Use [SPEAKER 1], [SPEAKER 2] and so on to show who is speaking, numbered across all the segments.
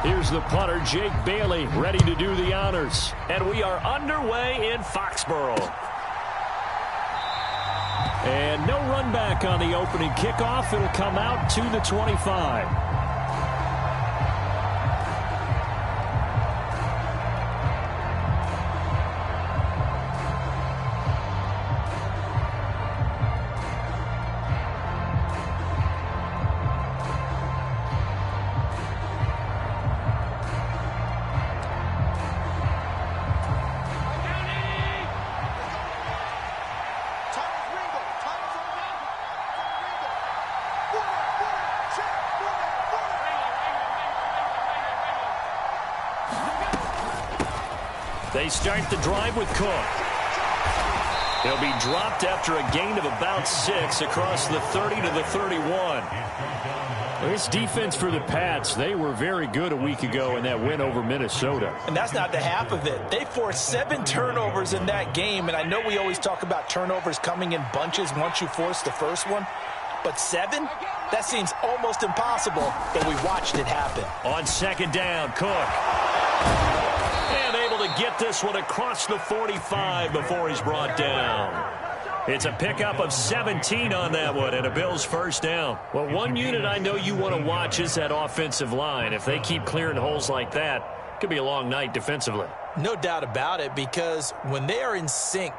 [SPEAKER 1] Here's the punter, Jake Bailey, ready to do the honors.
[SPEAKER 2] And we are underway in Foxborough.
[SPEAKER 1] And no run back on the opening kickoff. It'll come out to the 25. They start the drive with Cook. He'll be dropped after a gain of about 6 across the 30 to the 31. This defense for the Pats, they were very good a week ago in that win over Minnesota.
[SPEAKER 3] And that's not the half of it. They forced 7 turnovers in that game, and I know we always talk about turnovers coming in bunches once you force the first one, but 7? That seems almost impossible, but we watched it happen.
[SPEAKER 1] On second down, Cook. And able to get this one across the 45 before he's brought down. It's a pickup of 17 on that one and a Bills first down. Well, one unit I know you want to watch is that offensive line. If they keep clearing holes like that, it could be a long night defensively.
[SPEAKER 3] No doubt about it, because when they are in sync,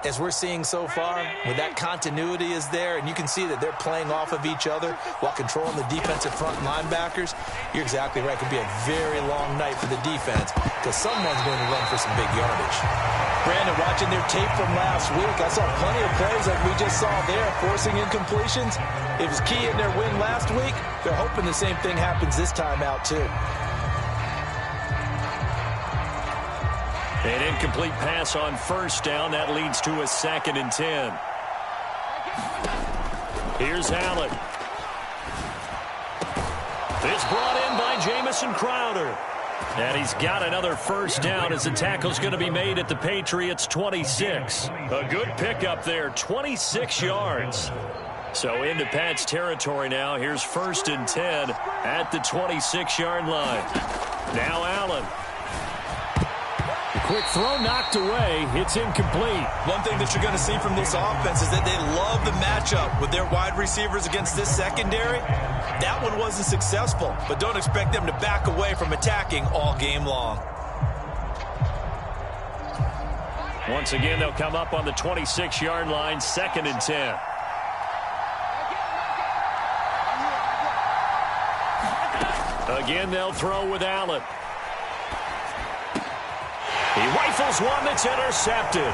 [SPEAKER 3] as we're seeing so far, when that continuity is there and you can see that they're playing off of each other while controlling the defensive front linebackers, you're exactly right. It could be a very long night for the defense because someone's going to run for some big yardage. Brandon, watching their tape from last week, I saw plenty of plays like we just saw there, forcing incompletions. It was key in their win last week. They're hoping the same thing happens this time out too.
[SPEAKER 1] An incomplete pass on first down. That leads to a 2nd and 10. Here's Allen. It's brought in by Jamison Crowder. And he's got another first down as the tackle's going to be made at the Patriots' 26. A good pickup there, 26 yards. So into Pat's territory now. Here's 1st and 10 at the 26-yard line. Now Allen. Quick throw knocked away. It's incomplete.
[SPEAKER 3] One thing that you're going to see from this offense is that they love the matchup with their wide receivers against this secondary. That one wasn't successful, but don't expect them to back away from attacking all game long.
[SPEAKER 1] Once again, they'll come up on the 26-yard line, 2nd and 10. Again, they'll throw with Allen. He rifles one that's intercepted.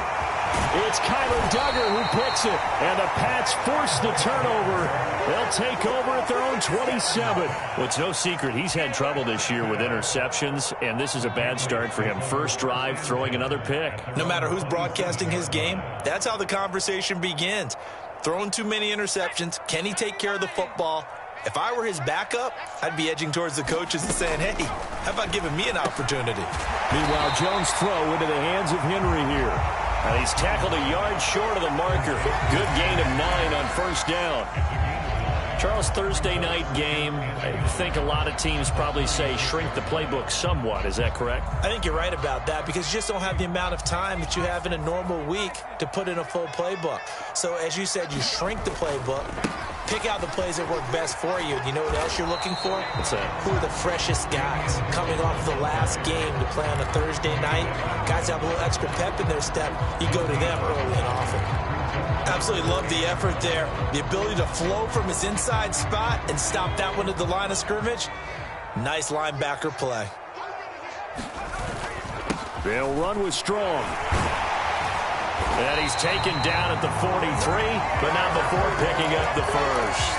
[SPEAKER 1] It's Kyler Duggar who picks it. And the Pats force the turnover. They'll take over at their own 27. Well, it's no secret he's had trouble this year with interceptions, and this is a bad start for him. First drive, throwing another pick.
[SPEAKER 3] No matter who's broadcasting his game, that's how the conversation begins. Throwing too many interceptions. Can he take care of the football? If I were his backup, I'd be edging towards the coaches and saying, hey, how about giving me an opportunity?
[SPEAKER 1] Meanwhile, Jones' throw into the hands of Henry here. And he's tackled a yard short of the marker. Good gain of 9 on first down. Charles, Thursday night game, I think a lot of teams probably say shrink the playbook somewhat. Is that correct?
[SPEAKER 3] I think you're right about that because you just don't have the amount of time that you have in a normal week to put in a full playbook. So as you said, you shrink the playbook, pick out the plays that work best for you. You know what else you're looking for?
[SPEAKER 1] What's that?
[SPEAKER 3] Who are the freshest guys coming off the last game to play on a Thursday night? Guys have a little extra pep in their step. You go to them early and often. Absolutely love the effort there. The ability to flow from his inside spot and stop that one at the line of scrimmage. Nice linebacker play.
[SPEAKER 1] They'll run with Strong. And he's taken down at the 43, but not before picking up the first.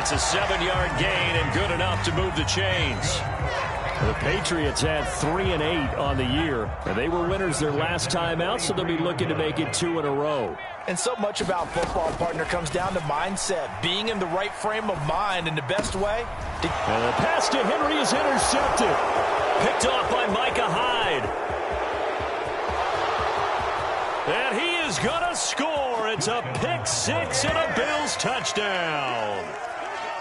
[SPEAKER 1] It's a 7-yard gain and good enough to move the chains. The Patriots had 3 and 8 on the year. And they were winners their last time out, so they'll be looking to make it 2 in a row.
[SPEAKER 3] And so much about football, partner, comes down to mindset. Being in the right frame of mind in the best way.
[SPEAKER 1] And the pass to Henry is intercepted. Picked off by Micah Hyde. And he is going to score. It's a pick 6 and a Bills touchdown.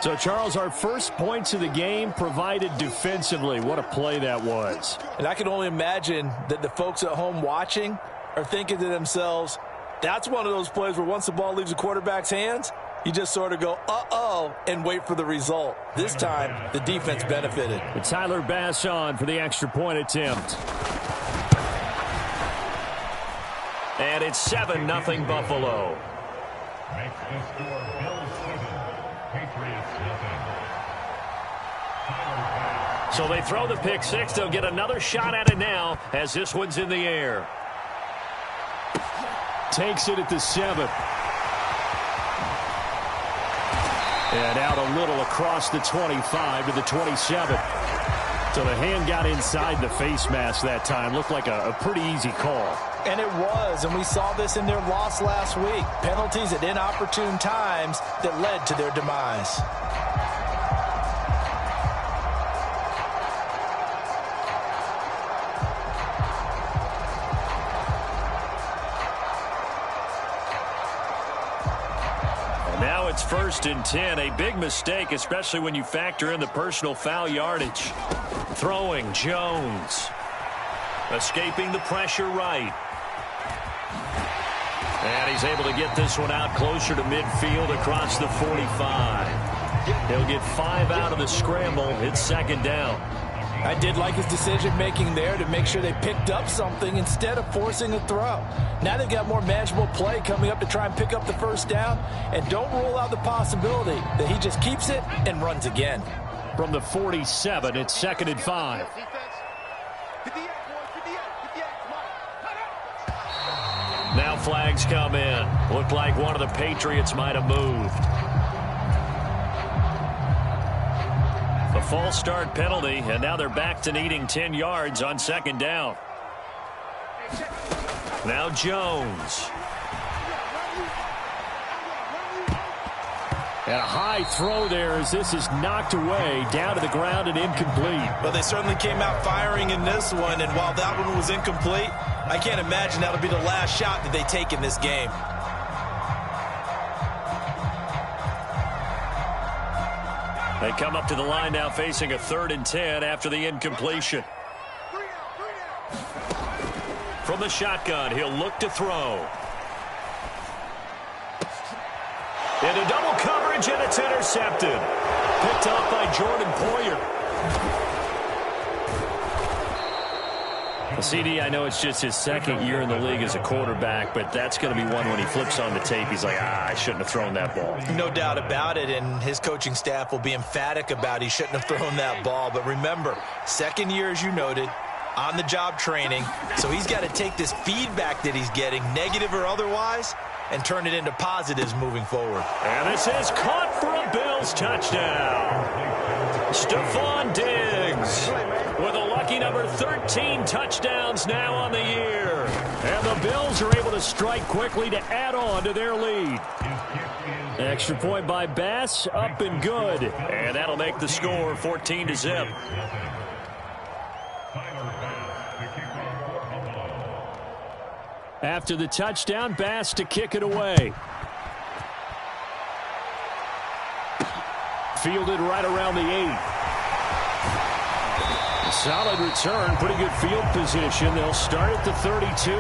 [SPEAKER 1] So, Charles, our first points of the game provided defensively. What a play that was.
[SPEAKER 3] And I can only imagine that the folks at home watching are thinking to themselves, that's one of those plays where once the ball leaves the quarterback's hands, you just sort of go, uh-oh, and wait for the result. This time, the defense benefited.
[SPEAKER 1] And Tyler Bass on for the extra point attempt. And it's 7-0 Buffalo.
[SPEAKER 4] Makes the score Bills 7, Patriots nothing.
[SPEAKER 1] So they throw the pick six. They'll get another shot at it now as this one's in the air. Takes it at the 7. And out a little across the 25 to the 27. So the hand got inside the face mask that time. Looked like a pretty easy call.
[SPEAKER 3] And it was, and we saw this in their loss last week. Penalties at inopportune times that led to their demise.
[SPEAKER 1] Now it's 1st and 10. A big mistake, especially when you factor in the personal foul yardage. Throwing Jones. Escaping the pressure right. And he's able to get this one out closer to midfield across the 45. He'll get 5 out of the scramble. It's 2nd down.
[SPEAKER 3] I did like his decision-making there to make sure they picked up something instead of forcing a throw. Now they've got more manageable play coming up to try and pick up the 1st down. And don't rule out the possibility that he just keeps it and runs again.
[SPEAKER 1] From the 47, it's 2nd and 5. Now flags come in. Looked like one of the Patriots might have moved. A false start penalty, and now they're back to needing 10 yards on 2nd down. Now Jones. And a high throw there as this is knocked away, down to the ground and incomplete.
[SPEAKER 3] Well, they certainly came out firing in this one, and while that one was incomplete, I can't imagine that'll be the last shot that they take in this game.
[SPEAKER 1] They come up to the line now facing a 3rd and 10 after the incompletion. From the shotgun, he'll look to throw. Into double coverage, and it's intercepted. Picked off by Jordan Poyer. CD, I know it's just his 2nd year in the league as a quarterback, but that's going to be one when he flips on the tape. He's like, I shouldn't have thrown that ball.
[SPEAKER 3] No doubt about it, and his coaching staff will be emphatic about he shouldn't have thrown that ball. But remember, 2nd year, as you noted, on-the-job training, so he's got to take this feedback that he's getting, negative or otherwise, and turn it into positives moving forward.
[SPEAKER 1] And this is caught for a Bills touchdown. Stephon Diggs with a lucky number 13 touchdowns now on the year. And the Bills are able to strike quickly to add on to their lead. Extra point by Bass, up and good. And that'll make the score 14-0. After the touchdown, Bass to kick it away. Fielded right around the 8. Solid return, pretty good field position. They'll start at the 32.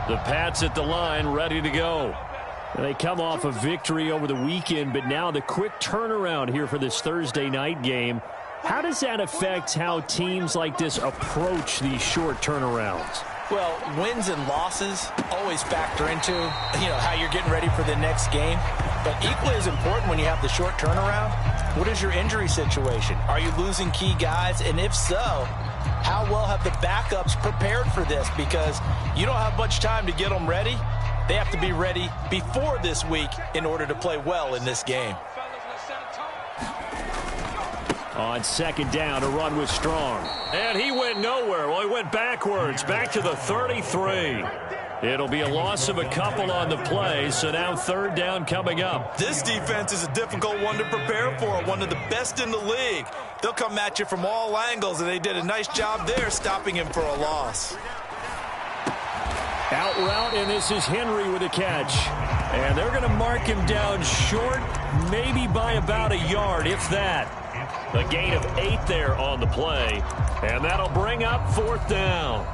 [SPEAKER 1] The Pats at the line, ready to go. They come off a victory over the weekend, but now the quick turnaround here for this Thursday night game. How does that affect how teams like this approach these short turnarounds?
[SPEAKER 3] Well, wins and losses always factor into, how you're getting ready for the next game. But equally as important when you have the short turnaround, what is your injury situation? Are you losing key guys? And if so, how well have the backups prepared for this? Because you don't have much time to get them ready. They have to be ready before this week in order to play well in this game.
[SPEAKER 1] On 2nd down, a run was strong. And he went nowhere. Well, he went backwards, back to the 33. It'll be a loss of a couple on the play, so now 3rd down coming up.
[SPEAKER 3] This defense is a difficult one to prepare for, one of the best in the league. They'll come at you from all angles, and they did a nice job there stopping him for a loss.
[SPEAKER 1] Out route, and this is Henry with a catch. And they're going to mark him down short, maybe by about a yard, if that. A gain of 8 there on the play, and that'll bring up 4th down.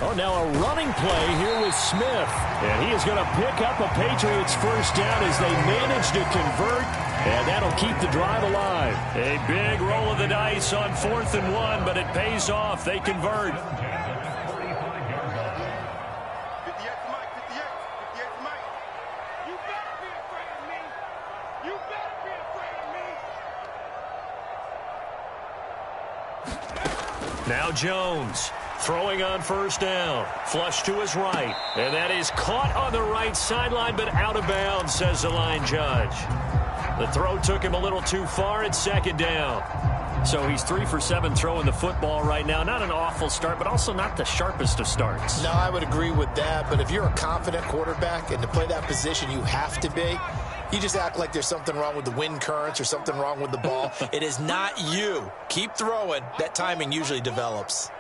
[SPEAKER 1] Oh, now a running play here with Smith. And he is going to pick up a Patriots 1st down as they manage to convert. And that'll keep the drive alive. A big roll of the dice on 4th and 1, but it pays off. They convert. Now Jones. Throwing on 1st down. Flush to his right. And that is caught on the right sideline, but out of bounds, says the line judge. The throw took him a little too far at 2nd down. So he's 3 for 7 throwing the football right now. Not an awful start, but also not the sharpest of starts.
[SPEAKER 3] No, I would agree with that. But if you're a confident quarterback and to play that position you have to be, you just act like there's something wrong with the wind currents or something wrong with the ball. It is not you. Keep throwing. That timing usually develops.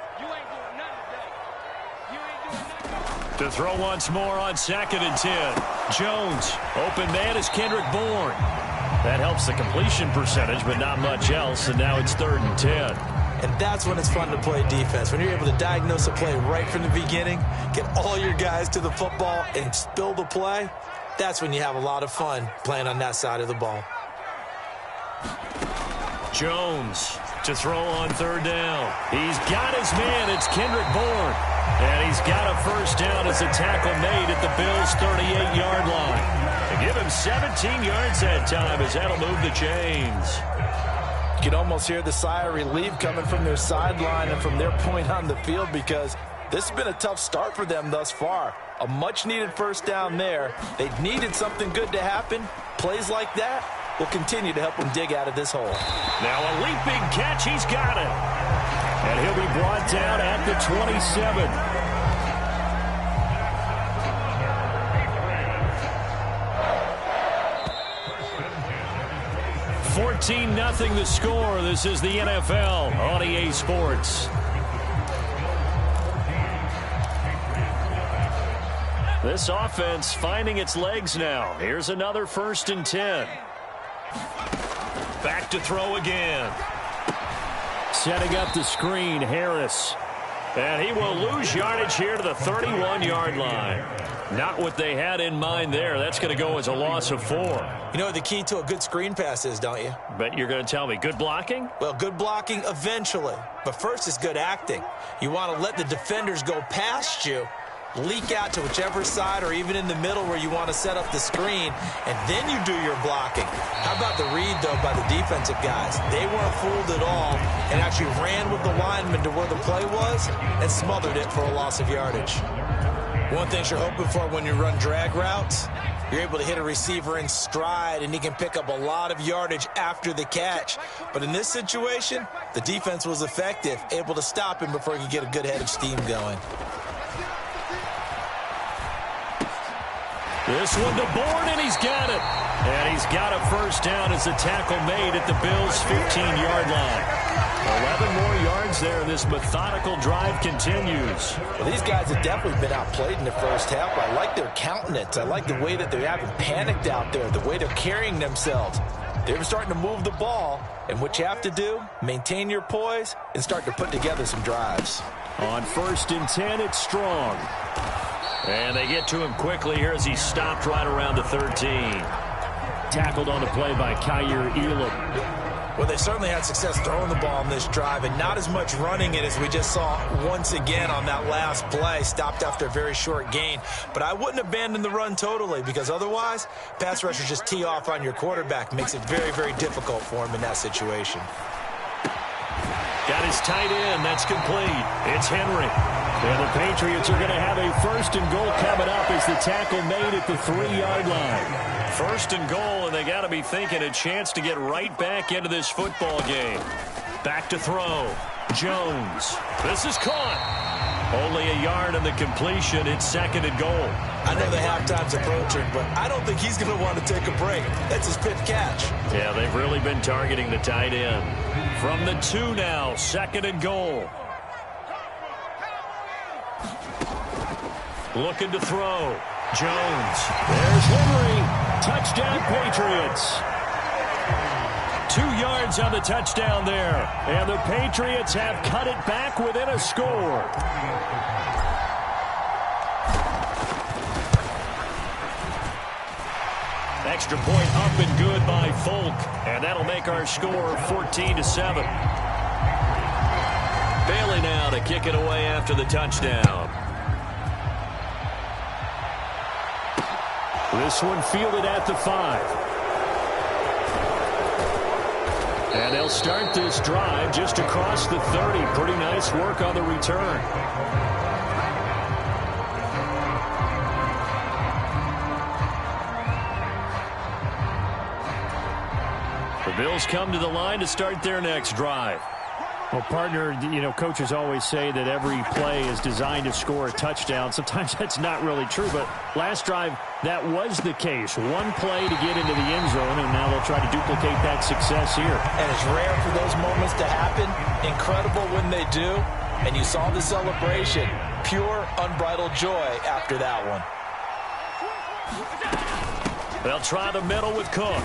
[SPEAKER 1] To throw once more on 2nd and 10. Jones, open man is Kendrick Bourne. That helps the completion percentage, but not much else, and now it's 3rd and 10.
[SPEAKER 3] And that's when it's fun to play defense. When you're able to diagnose a play right from the beginning, get all your guys to the football, and spill the play, that's when you have a lot of fun playing on that side of the ball.
[SPEAKER 1] Jones to throw on 3rd down. He's got his man. It's Kendrick Bourne. And he's got a 1st down as a tackle made at the Bills' 38-yard line. To give him 17 yards that time as that'll move the chains.
[SPEAKER 3] You can almost hear the sigh of relief coming from their sideline and from their point on the field because this has been a tough start for them thus far. A much-needed 1st down there. They needed something good to happen. Plays like that will continue to help them dig out of this hole.
[SPEAKER 1] Now a leaping catch. He's got it. And he'll be brought down at the 27. 14-0 the score. This is the NFL on EA Sports. This offense finding its legs now. Here's another 1st and 10. Back to throw again. Setting up the screen, Harris. And he will lose yardage here to the 31-yard line. Not what they had in mind there. That's going to go as a loss of 4.
[SPEAKER 3] You know what the key to a good screen pass is, don't you?
[SPEAKER 1] Bet you're going to tell me. Good blocking?
[SPEAKER 3] Well, good blocking eventually. But first is good acting. You want to let the defenders go past you, leak out to whichever side or even in the middle where you want to set up the screen, and then you do your blocking. How about the read, though, by the defensive guys? They weren't fooled at all and actually ran with the lineman to where the play was and smothered it for a loss of yardage. One thing you're hoping for when you run drag routes, you're able to hit a receiver in stride, and he can pick up a lot of yardage after the catch. But in this situation, the defense was effective, able to stop him before he could get a good head of steam going.
[SPEAKER 1] This one to Bourne, and he's got it. And he's got a 1st down as a tackle made at the Bills' 15-yard line. 11 more yards there. This methodical drive continues.
[SPEAKER 3] Well, these guys have definitely been outplayed in the first half. I like their countenance. I like the way that they haven't panicked out there, the way they're carrying themselves. They're starting to move the ball, and what you have to do, maintain your poise and start to put together some drives.
[SPEAKER 1] On 1st and 10, it's Strong. And they get to him quickly here as he stopped right around the 13. Tackled on the play by Kaiir Elam.
[SPEAKER 3] Well, they certainly had success throwing the ball on this drive and not as much running it as we just saw once again on that last play. Stopped after a very short gain. But I wouldn't abandon the run totally because otherwise, pass rushers just tee off on your quarterback. Makes it very, very difficult for him in that situation.
[SPEAKER 1] Got his tight end. That's complete. It's Henry. And the Patriots are going to have a 1st and goal coming up as the tackle made at the 3-yard line. 1st and goal, and they got to be thinking a chance to get right back into this football game. Back to throw. Jones. This is caught. Only a yard on the completion. It's 2nd and goal.
[SPEAKER 3] I know the halftime's approaching, but I don't think he's going to want to take a break. That's his 5th catch.
[SPEAKER 1] Yeah, they've really been targeting the tight end. From the 2 now, 2nd and goal. Looking to throw. Jones. There's Henry. Touchdown, Patriots. 2 yards on the touchdown there. And the Patriots have cut it back within a score. Extra point up and good by Folk. And that'll make our score 14-7. Bailey now to kick it away after the touchdown. This one fielded at the 5. And they'll start this drive just across the 30. Pretty nice work on the return. The Bills come to the line to start their next drive. Well, partner, you know, coaches always say that every play is designed to score a touchdown. Sometimes that's not really true, but last drive, that was the case. One play to get into the end zone, and now they'll try to duplicate that success here.
[SPEAKER 3] And it's rare for those moments to happen. Incredible when they do. And you saw the celebration. Pure, unbridled joy after that one.
[SPEAKER 1] They'll try the middle with Cook.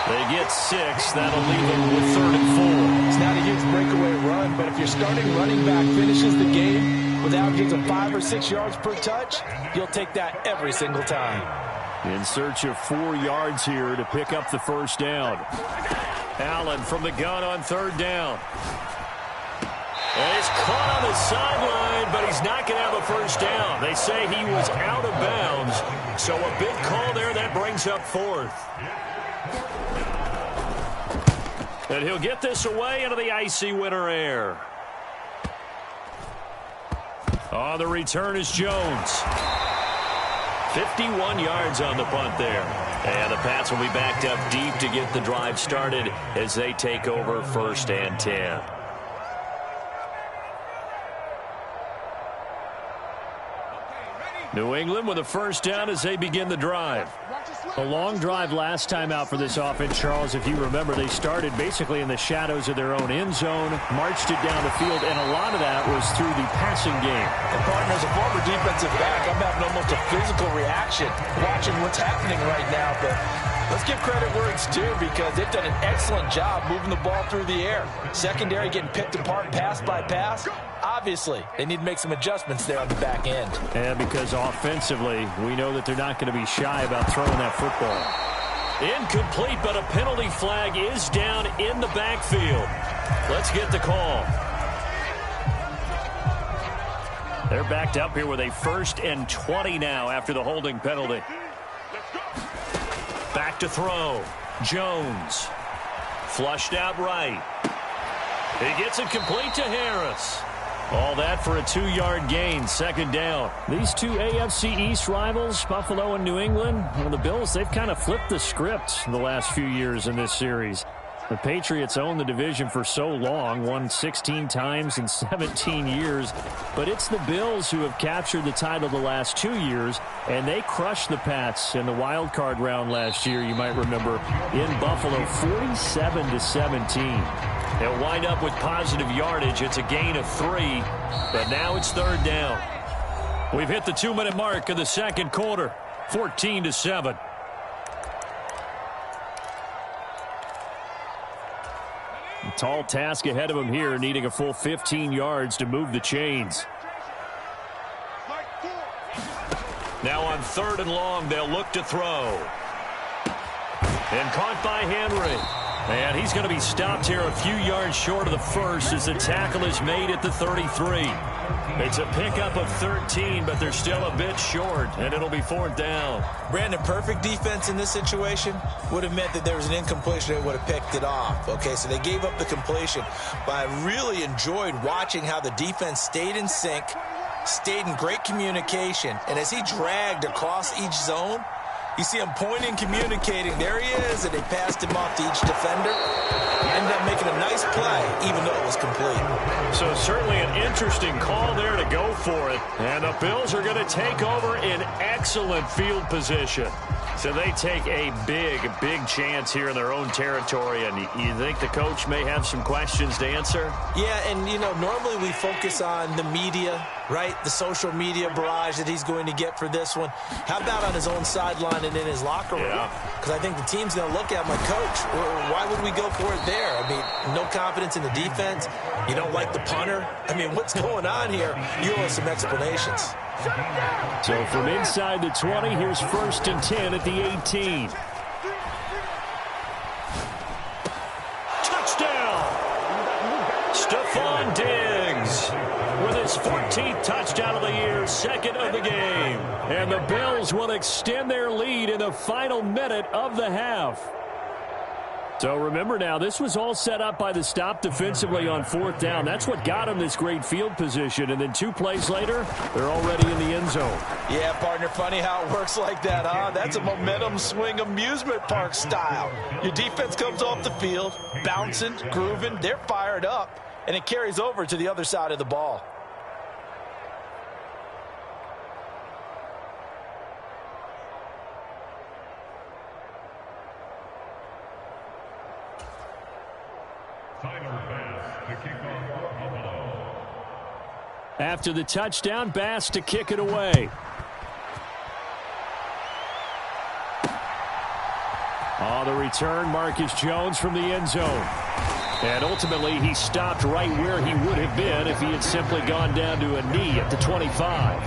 [SPEAKER 1] They get 6. That'll leave them with 3rd and 4.
[SPEAKER 3] It's not a huge breakaway run, but if your starting running back finishes the game with averages of 5 or 6 yards per touch, you'll take that every single time.
[SPEAKER 1] In search of 4 yards here to pick up the 1st down. Allen from the gun on 3rd down. And he's caught on the sideline, but he's not going to have a 1st down. They say he was out of bounds, so a big call there that brings up 4th. And he'll get this away into the icy winter air. On the return is Jones. 51 yards on the punt there. And the Pats will be backed up deep to get the drive started as they take over 1st and 10. New England with a 1st down as they begin the drive. A long drive last time out for this offense, Charles. If you remember, they started basically in the shadows of their own end zone, marched it down the field, and a lot of that was through the passing game.
[SPEAKER 3] And partner, as a former defensive back, I'm having almost a physical reaction watching what's happening right now. But let's give credit where it's due because they've done an excellent job moving the ball through the air. Secondary getting picked apart pass by pass. Obviously, they need to make some adjustments there on the back end.
[SPEAKER 1] And because offensively, we know that they're not going to be shy about throwing that football. Incomplete, but a penalty flag is down in the backfield. Let's get the call. They're backed up here with a 1st and 20 now after the holding penalty. Back to throw. Jones. Flushed out right. He gets it complete to Harris. All that for a 2-yard gain, 2nd down. These two AFC East rivals, Buffalo and New England, well, the Bills, they've kind of flipped the script the last few years in this series. The Patriots owned the division for so long, won 16 times in 17 years. But it's the Bills who have captured the title the last 2 years, and they crushed the Pats in the wild card round last year, you might remember, in Buffalo, 47-17. They'll wind up with positive yardage. It's a gain of 3, but now it's 3rd down. We've hit the 2-minute mark of the 2nd quarter, 14-7. A tall task ahead of him here, needing a full 15 yards to move the chains. Now on 3rd and long, they'll look to throw. And caught by Henry. And he's going to be stopped here a few yards short of the 1st as the tackle is made at the 33. It's a pickup of 13, but they're still a bit short, and it'll be 4th down.
[SPEAKER 3] Brandon, perfect defense in this situation would have meant that there was an incompletion. They would have picked it off. Okay, so they gave up the completion. But I really enjoyed watching how the defense stayed in sync, stayed in great communication, and as he dragged across each zone, you see him pointing, communicating. There he is, and they passed him off to each defender. Ended up making a nice play, even though it was complete.
[SPEAKER 1] So certainly an interesting call there to go for it. And the Bills are going to take over in excellent field position. So they take a big chance here in their own territory. And you think the coach may have some questions to answer?
[SPEAKER 3] Yeah, and, you know, normally we focus on the media, right? The social media barrage that he's going to get for this one. How about on his own sideline and in his locker room? Because I think the team's going to look at him like, Coach, why would we go for it there? I mean, no confidence in the defense. You don't like the punter. I mean, what's going on here? You owe us some explanations.
[SPEAKER 1] So from inside the 20, here's 1st and 10 at the 18. Touchdown! Stephon Diggs with his 14th touchdown of the year, 2nd of the game. And the Bills will extend their lead in the final minute of the half. So remember now, this was all set up by the stop defensively on 4th down. That's what got them this great field position. And then 2 plays later, they're already in the end zone.
[SPEAKER 3] Yeah, partner, funny how it works like that, huh? That's a momentum swing amusement park style. Your defense comes off the field, bouncing, grooving, they're fired up, and it carries over to the other side of the ball.
[SPEAKER 1] After the touchdown, Bass to kick it away. On the return, Marcus Jones from the end zone. And ultimately, he stopped right where he would have been if he had simply gone down to a knee at the 25.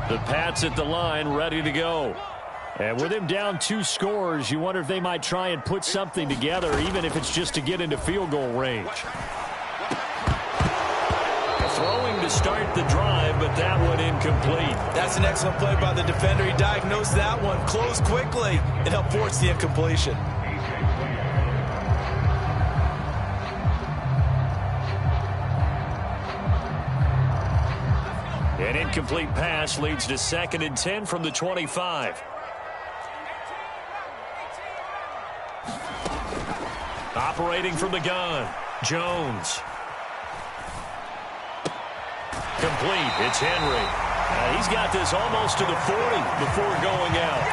[SPEAKER 1] The Pats at the line, ready to go. And with him down 2 scores, you wonder if they might try and put something together, even if it's just to get into field goal range. Throwing to start the drive, but that one incomplete.
[SPEAKER 3] That's an excellent play by the defender. He diagnosed that one, closed quickly, and helped force the incompletion.
[SPEAKER 1] An incomplete pass leads to 2nd and 10 from the 25. Operating from the gun, Jones. Complete, it's Henry. He's got this almost to the 40 before going out.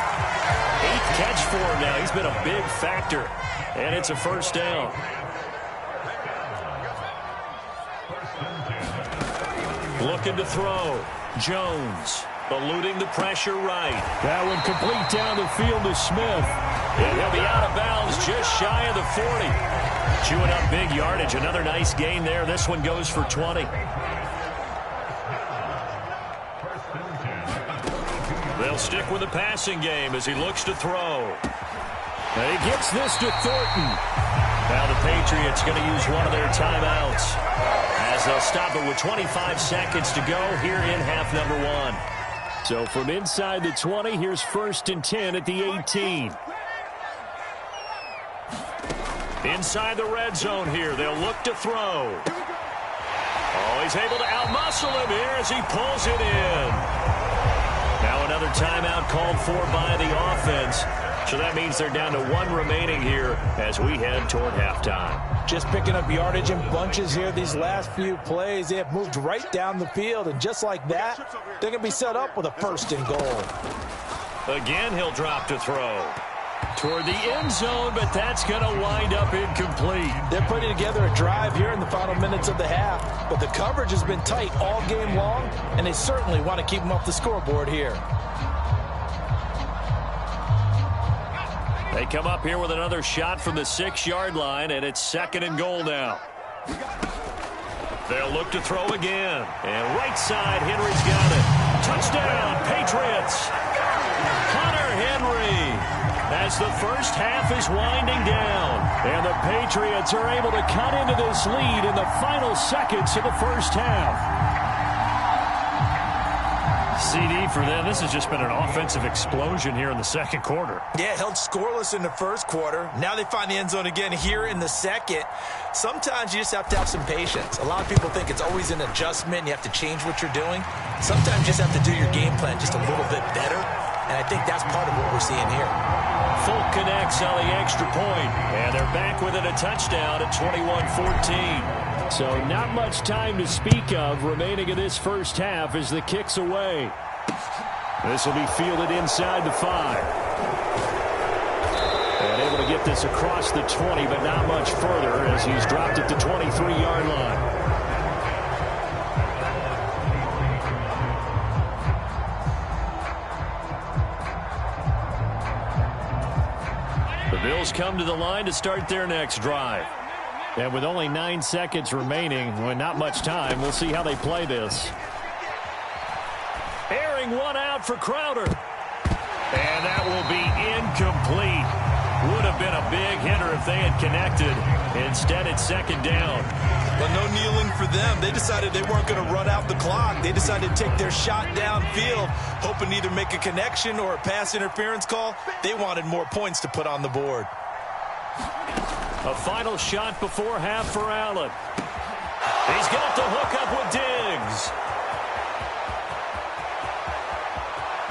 [SPEAKER 1] 8th catch for him now. He's been a big factor, and it's a 1st down. Looking to throw. Jones eluding the pressure right. That one complete down the field to Smith. And he'll be out of bounds just shy of the 40. Chewing up big yardage. Another nice gain there. This one goes for 20. They'll stick with the passing game as he looks to throw. And he gets this to Thornton. Now the Patriots going to use one of their timeouts as they'll stop it with 25 seconds to go here in half number 1. So from inside the 20, here's 1st and 10 at the 18. Inside the red zone here, they'll look to throw. Oh, he's able to outmuscle him here as he pulls it in. Now another timeout called for by the offense. So that means they're down to 1 remaining here as we head toward halftime.
[SPEAKER 3] Just picking up yardage in bunches here these last few plays. They have moved right down the field, and just like that, they're going to be set up with a 1st and goal.
[SPEAKER 1] Again, he'll drop to throw. Toward the end zone, but that's going to wind up incomplete.
[SPEAKER 3] They're putting together a drive here in the final minutes of the half, but the coverage has been tight all game long, and they certainly want to keep them off the scoreboard here.
[SPEAKER 1] They come up here with another shot from the 6-yard line, and it's 2nd and goal now. They'll look to throw again. And right side, Henry's got it. Touchdown, Patriots. is winding down. And the Patriots are able to cut into this lead in the final seconds of the first half.
[SPEAKER 2] CD for them. This has just been an offensive explosion here in the second quarter.
[SPEAKER 3] Yeah, held scoreless in the first quarter. Now they find the end zone again here in the second. Sometimes you just have to have some patience. A lot of people think it's always an adjustment. You have to change what you're doing. Sometimes you just have to do your game plan just a little bit better. And I think that's part of what we're seeing here.
[SPEAKER 1] Folk connects on the extra point, and they're back within a touchdown at 21-14. So not much time to speak of remaining in this first half as the kick's away. This will be fielded inside the 5. And able to get this across the 20, but not much further as he's dropped at the 23-yard line. The Bills come to the line to start their next drive. And with only 9 seconds remaining, with not much time, we'll see how they play this. Airing one out for Crowder. And that will be incomplete. Would have been a big hitter if they had connected. Instead, it's second down.
[SPEAKER 3] But no kneeling for them. They decided they weren't going to run out the clock. They decided to take their shot downfield, hoping to either make a connection or a pass interference call. They wanted more points to put on the board.
[SPEAKER 1] A final shot before half for Allen. He's got the hook up with Diggs.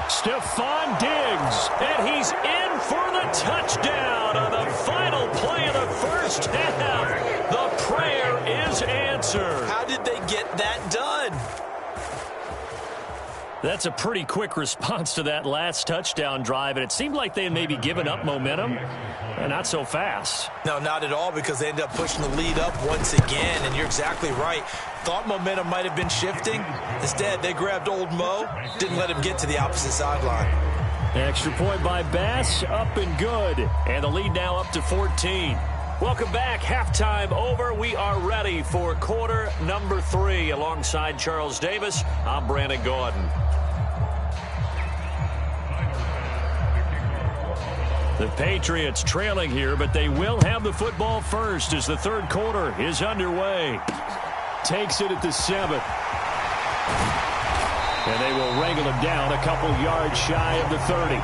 [SPEAKER 1] Stephon Diggs, and he's in for the touchdown on the final play of the first half. The prayer is answered.
[SPEAKER 3] How did they get that done?
[SPEAKER 1] That's a pretty quick response to that last touchdown drive, and it seemed like they had maybe given up momentum. Not so fast.
[SPEAKER 3] No, not at all, because they ended up pushing the lead up once again, and you're exactly right. Thought momentum might have been shifting. Instead, they grabbed old Mo, didn't let him get to the opposite sideline.
[SPEAKER 1] Extra point by Bass, up and good. And the lead now up to 14. Welcome back. Halftime over. We are ready for quarter number 3. Alongside Charles Davis, I'm Brandon Gaudin. The Patriots trailing here, but they will have the football first as the third quarter is underway. Takes it at the 7. And they will wrangle him down a couple yards shy of the 30.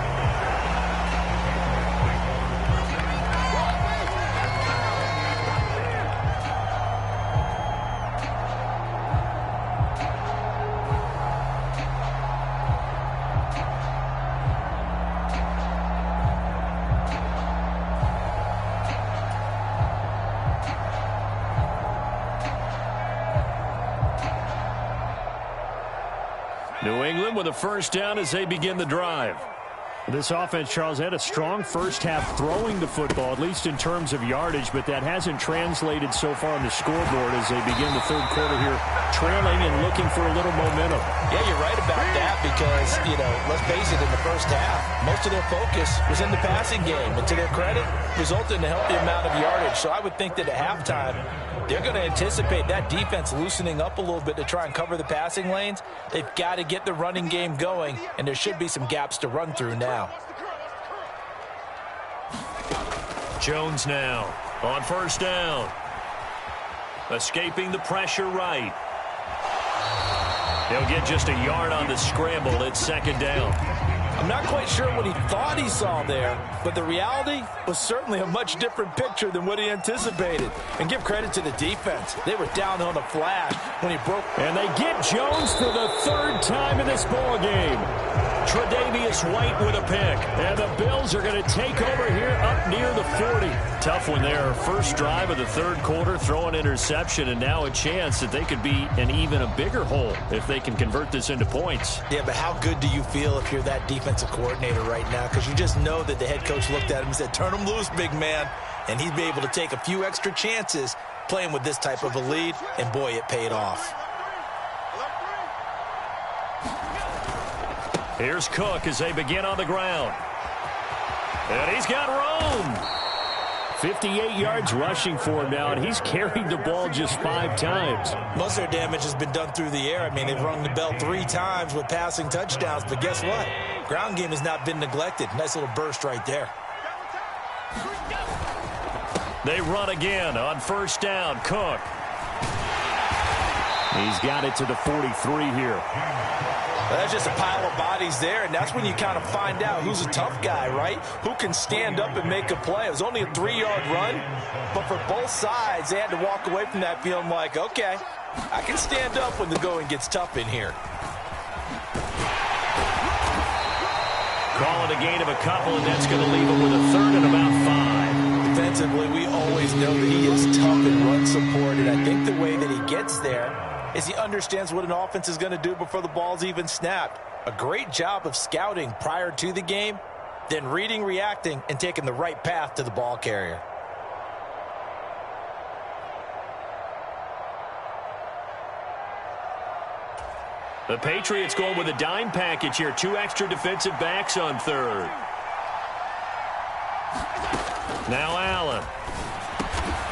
[SPEAKER 1] New England with a first down as they begin the drive. This offense, Charles, had a strong first half throwing the football, at least in terms of yardage, but that hasn't translated so far on the scoreboard as they begin the third quarter here, trailing and looking for a little momentum.
[SPEAKER 3] Yeah, you're right about that because, let's face it, in the first half, most of their focus was in the passing game, and to their credit, resulted in a healthy amount of yardage. So I would think that at halftime, they're going to anticipate that defense loosening up a little bit to try and cover the passing lanes. They've got to get the running game going, and there should be some gaps to run through now.
[SPEAKER 1] Jones now on first down. Escaping the pressure right. He'll get just a yard on the scramble. It's second down.
[SPEAKER 3] I'm not quite sure what he thought he saw there, but the reality was certainly a much different picture than what he anticipated. And give credit to the defense. They were down on a flash when he broke.
[SPEAKER 1] And they get Jones for the third time in this ball game. Tre'Davious White with a pick. And the Bills are going to take over here up near the 40. Tough one there. First drive of the third quarter, throw an interception, and now a chance that they could be in even a bigger hole if they can convert this into points.
[SPEAKER 3] Yeah, but how good do you feel if you're that defensive coordinator right now? Because you just know that the head coach looked at him and said, turn him loose, big man. And he'd be able to take a few extra chances playing with this type of a lead, and boy, it paid off.
[SPEAKER 1] Here's Cook as they begin on the ground. And he's got room. 58 yards rushing for him now, and he's carried the ball just 5 times.
[SPEAKER 3] Most of their damage has been done through the air. I mean, they've rung the bell 3 times with passing touchdowns, but guess what? Ground game has not been neglected. Nice little burst right there.
[SPEAKER 1] They run again on first down. Cook. He's got it to the 43 here.
[SPEAKER 3] That's just a pile of bodies there, and that's when you kind of find out who's a tough guy, right? Who can stand up and make a play. It was only a 3-yard run, but for both sides, they had to walk away from that feeling like, okay, I can stand up when the going gets tough in here.
[SPEAKER 1] Call it a gain of a couple, and that's going to leave him with a third and about 5.
[SPEAKER 3] Defensively, we always know that he is tough in run support, and I think the way that he gets there is he understands what an offense is going to do before the ball's even snapped. A great job of scouting prior to the game, then reading, reacting, and taking the right path to the ball carrier.
[SPEAKER 1] The Patriots going with a dime package here. 2 extra defensive backs on third. Now Allen.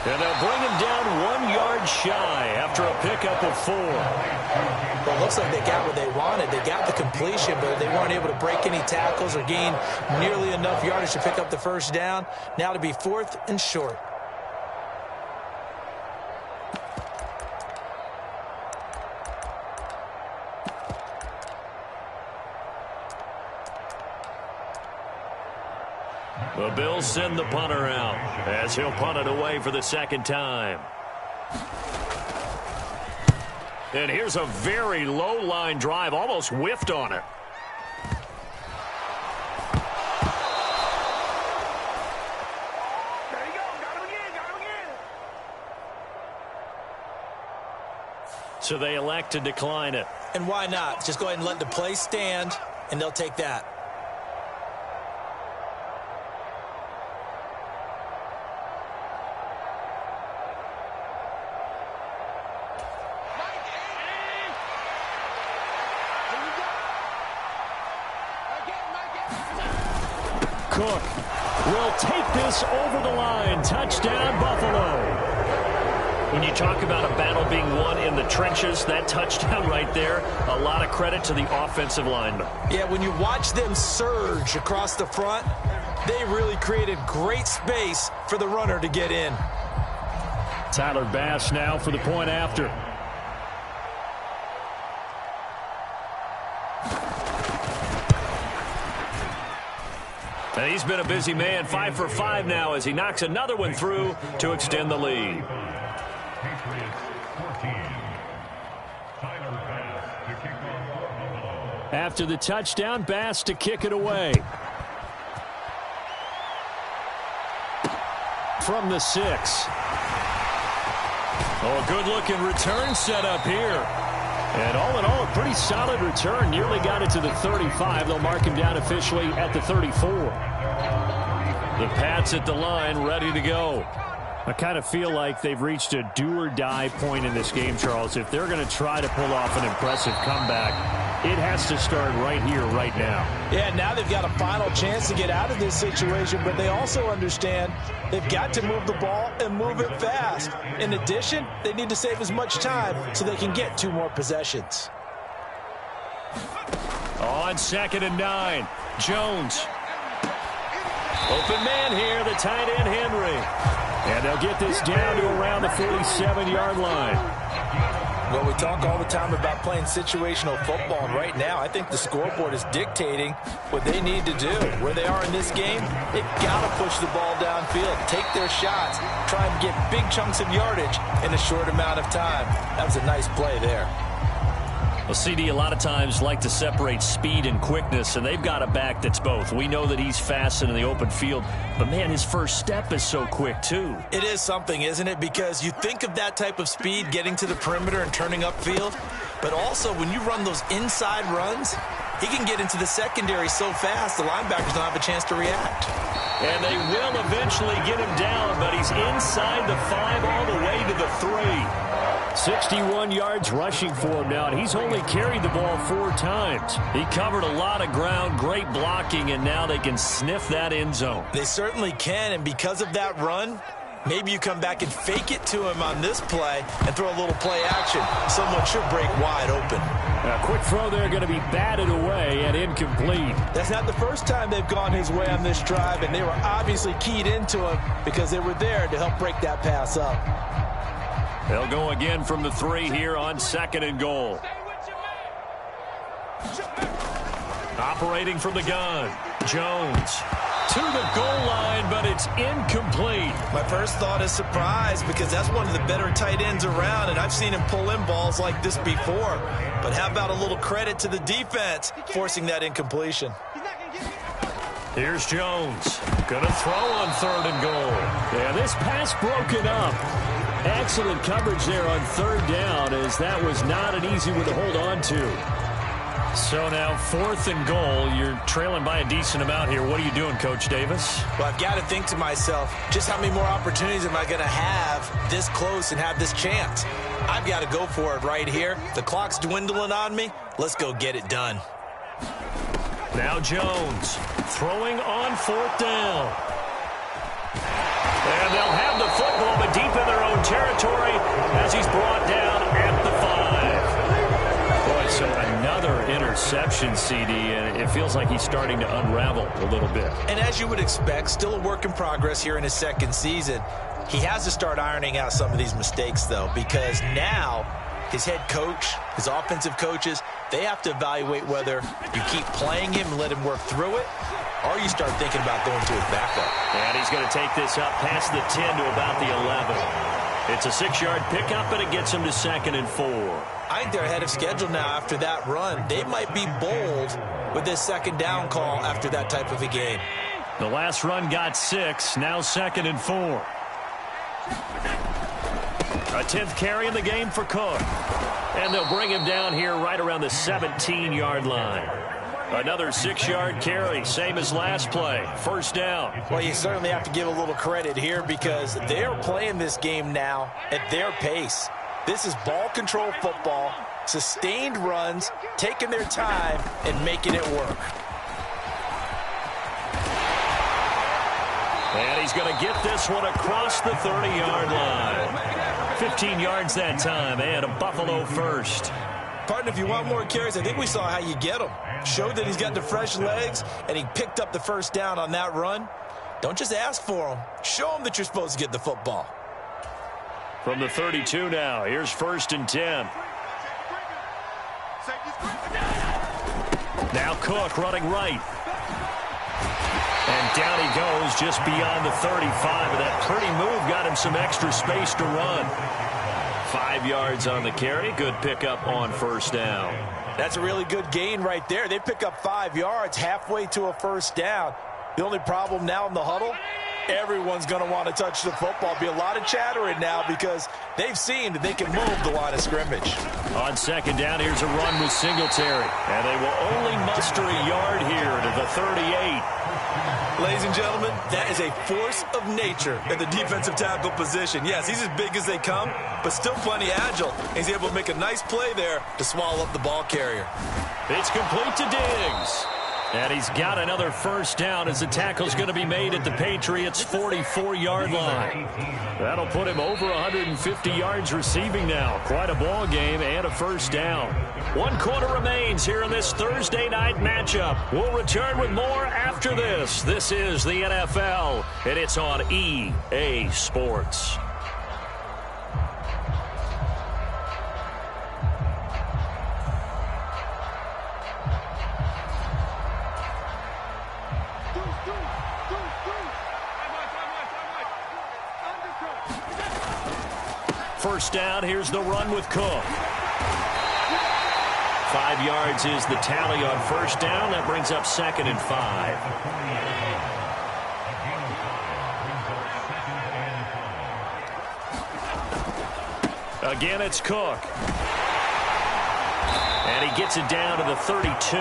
[SPEAKER 1] And they'll bring him down 1 yard shy after a pickup of 4.
[SPEAKER 3] Well, it looks like they got what they wanted. They got the completion, but they weren't able to break any tackles or gain nearly enough yardage to pick up the first down. Now to be 4th and short.
[SPEAKER 1] The Bills send the punter out as he'll punt it away for the second time. And here's a very low line drive, almost whiffed on it.
[SPEAKER 5] There you go. Got him again.
[SPEAKER 1] So they elect to decline it.
[SPEAKER 3] And why not? Just go ahead and let the play stand, and they'll take that.
[SPEAKER 1] Cook will take this over the line. Touchdown, Buffalo. When you talk about a battle being won in the trenches, that touchdown right there, a lot of credit to the offensive linemen.
[SPEAKER 3] Yeah, when you watch them surge across the front, they really created great space for the runner to get in.
[SPEAKER 2] Tyler Bass now for the point after.
[SPEAKER 1] And he's been a busy man, 5 for 5 now as he knocks another one through to extend the lead.
[SPEAKER 4] Patriots 14. Tyler Bass to kick off for Buffalo.
[SPEAKER 2] After the touchdown, Bass to kick it away. From the 6.
[SPEAKER 1] Oh, a good-looking return set up here.
[SPEAKER 2] And all in all, a pretty solid return. Nearly got it to the 35. They'll mark him down officially at the 34.
[SPEAKER 1] The Pats at the line, ready to go.
[SPEAKER 2] I kind of feel like they've reached a do-or-die point in this game, Charles. If they're going to try to pull off an impressive comeback, it has to start right here, right now.
[SPEAKER 3] Yeah, now they've got a final chance to get out of this situation, but they also understand they've got to move the ball and move it fast. In addition, they need to save as much time so they can get 2 more possessions.
[SPEAKER 1] On 2nd and 9, Jones. Open man here, the tight end Henry.
[SPEAKER 2] And they'll get this down to around the 47-yard line.
[SPEAKER 3] Well, we talk all the time about playing situational football, and right now I think the scoreboard is dictating what they need to do. Where they are in this game, they've got to push the ball downfield, take their shots, try and get big chunks of yardage in a short amount of time. That was a nice play there.
[SPEAKER 1] Well, CD a lot of times like to separate speed and quickness, and they've got a back that's both. We know that he's fast and in the open field, but, man, his first step is so quick, too.
[SPEAKER 3] It is something, isn't it? Because you think of that type of speed getting to the perimeter and turning upfield, but also when you run those inside runs, he can get into the secondary so fast the linebackers don't have a chance to react.
[SPEAKER 1] And they will eventually get him down, but he's inside the 5 all the way to the 3.
[SPEAKER 2] 61 yards rushing for him now, and he's only carried the ball 4 times.
[SPEAKER 1] He covered a lot of ground, great blocking, and now they can sniff that end zone.
[SPEAKER 3] They certainly can, and because of that run, maybe you come back and fake it to him on this play and throw a little play action. Someone should break wide open.
[SPEAKER 2] A quick throw there going to be batted away and incomplete.
[SPEAKER 3] That's not the first time they've gone his way on this drive, and they were obviously keyed into him because they were there to help break that pass up.
[SPEAKER 1] They'll go again from the 3 here on 2nd and goal. Operating from the gun, Jones to the goal line, but it's incomplete.
[SPEAKER 3] My first thought is surprise because that's one of the better tight ends around, and I've seen him pull in balls like this before. But how about a little credit to the defense forcing that incompletion?
[SPEAKER 1] Here's Jones. Gonna throw on 3rd and goal.
[SPEAKER 2] Yeah, this pass broken up. Excellent coverage there on 3rd down, as that was not an easy one to hold on to.
[SPEAKER 1] So now 4th and goal. You're trailing by a decent amount here. What are you doing, Coach Davis?
[SPEAKER 3] Well, I've got to think to myself, just how many more opportunities am I going to have this close and have this chance? I've got to go for it right here. The clock's dwindling on me. Let's go get it done.
[SPEAKER 1] Now Jones throwing on 4th down. And they'll have the football, but deep in their own territory as he's brought down at the 5.
[SPEAKER 2] Boy, so another interception, CD, and it feels like he's starting to unravel a little bit.
[SPEAKER 3] And as you would expect, still a work in progress here in his 2nd season. He has to start ironing out some of these mistakes, though, because now his head coach, his offensive coaches, they have to evaluate whether you keep playing him and let him work through it, or you start thinking about going to his backup.
[SPEAKER 1] And he's going to take this up past the 10 to about the 11. It's a 6-yard pickup, and it gets him to 2nd and 4.
[SPEAKER 3] I think they're ahead of schedule now after that run. They might be bold with this 2nd down call after that type of a game.
[SPEAKER 1] The last run got 6, now 2nd and 4. A 10th carry in the game for Cook. And they'll bring him down here right around the 17-yard line. Another 6-yard carry, same as last play. 1st down.
[SPEAKER 3] Well, you certainly have to give a little credit here because they're playing this game now at their pace. This is ball control football, sustained runs, taking their time, and making it work.
[SPEAKER 1] And he's going to get this one across the 30-yard line. 15 yards that time, and a Buffalo first.
[SPEAKER 3] Partner, if you want more carries, I think we saw how you get them. Showed that he's got the fresh legs, and he picked up the 1st down on that run. Don't just ask for them. Show them that you're supposed to get the football.
[SPEAKER 1] From the 32 now, here's 1st and 10. Now Cook running right. And down he goes just beyond the 35. And that pretty move got him some extra space to run. 5 yards on the carry. Good pickup on 1st down.
[SPEAKER 3] That's a really good gain right there. They pick up 5 yards halfway to a 1st down. The only problem now in the huddle, everyone's going to want to touch the football. Be a lot of chattering now because they've seen that they can move the line of scrimmage.
[SPEAKER 1] On 2nd down, here's a run with Singletary. And they will only muster a yard here to the 38.
[SPEAKER 3] Ladies and gentlemen, that is a force of nature in the defensive tackle position. Yes, he's as big as they come, but still plenty agile. He's able to make a nice play there to swallow up the ball carrier.
[SPEAKER 1] It's complete to Diggs. And he's got another 1st down as the tackle's going to be made at the Patriots' 44-yard line. That'll put him over 150 yards receiving now. Quite a ball game and a 1st down. 1 quarter remains here in this Thursday night matchup. We'll return with more after this. This is the NFL, and it's on EA Sports. First down, here's the run with Cook. 5 yards is the tally on 1st down. That brings up 2nd and 5. Again, it's Cook. And he gets it down to the 32.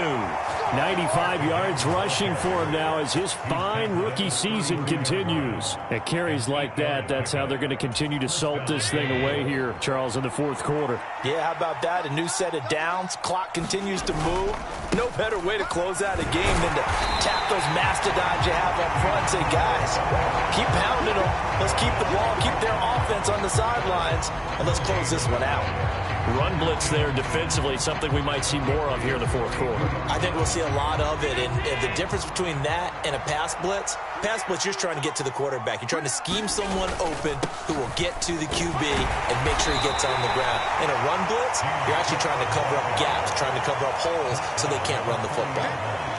[SPEAKER 2] 95 yards rushing for him now as his fine rookie season continues. At carries like that, that's how they're going to continue to salt this thing away here, Charles, in the 4th quarter.
[SPEAKER 3] Yeah, how about that? A new set of downs. Clock continues to move. No better way to close out a game than to tap those mastodons you have up front and say, guys, keep pounding them. Let's keep the ball, keep their offense on the sidelines, and let's close this one out.
[SPEAKER 1] run blitz there defensively, something we might see more of here in the fourth quarter.
[SPEAKER 3] I think we'll see a lot of it, and the difference between that and a pass blitz, you're just trying to get to the quarterback. You're trying to scheme someone open who will get to the QB and make sure he gets on the ground. In a run blitz, you're actually trying to cover up gaps, trying to cover up holes so they can't run the football.